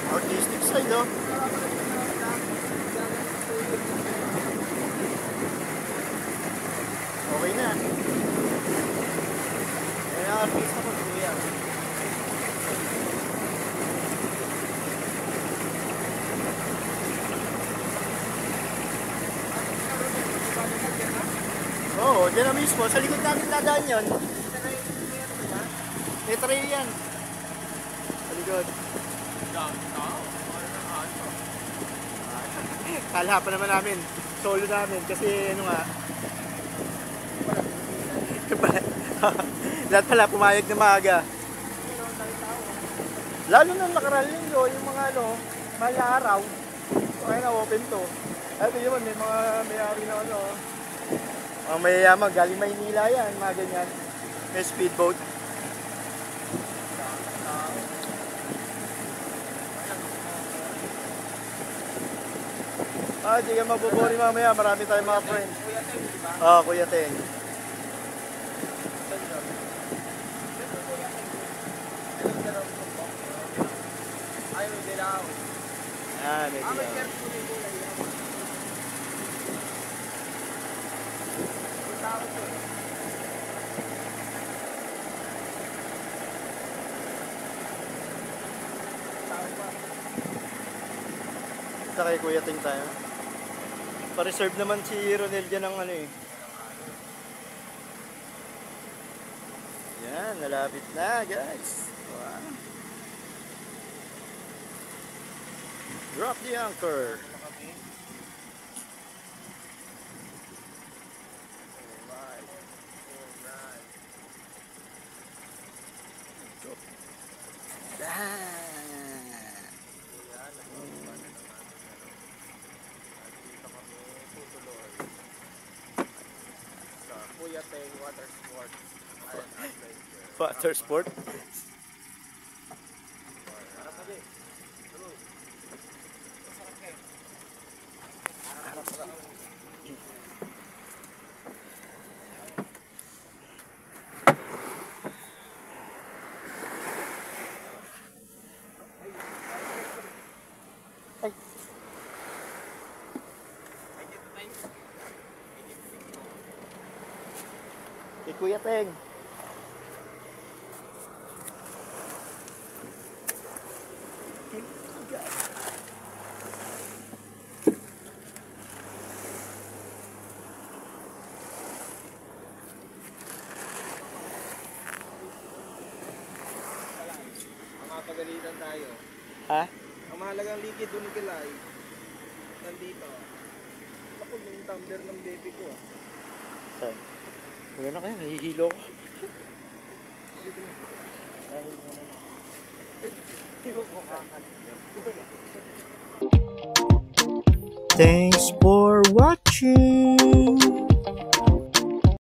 Artistic side, oh. Okay na. Kaya artista ko, kuya. Oo, dyan na mismo. Sa likod natin dadaan yun. May tray yan. Sa likod. Kala pa naman namin. Solo namin. Kasi ano nga. Lahat pala pumayag na maaga. Lalo na nakaraan linggo, yung mga ano, mahal na araw. Okay na, open to. Ito yun, may mga may-ari na ano. Mga mayayaman, galing Maynila yan, mga ganyan. May speedboat. Di ka mabubori mamaya, marami tayong mga friends. Oo, Kuya Teng. May dilaw. Ito kay Kuya Ting tayo. Pa-reserve naman si Ronel dyan ng ano eh. Yan, nalapit na guys. Wow. Drop the anchor. Kuya Teng Water Sport. Water sport? Kay Kuya Teng. Pagalitan tayo. Ha? Ang mahalagang liquid doon kilay. Nandito. Ako yung tumbler ng baby ko. Saan? Wala na kaya, nahihilo ko. Thanks for watching.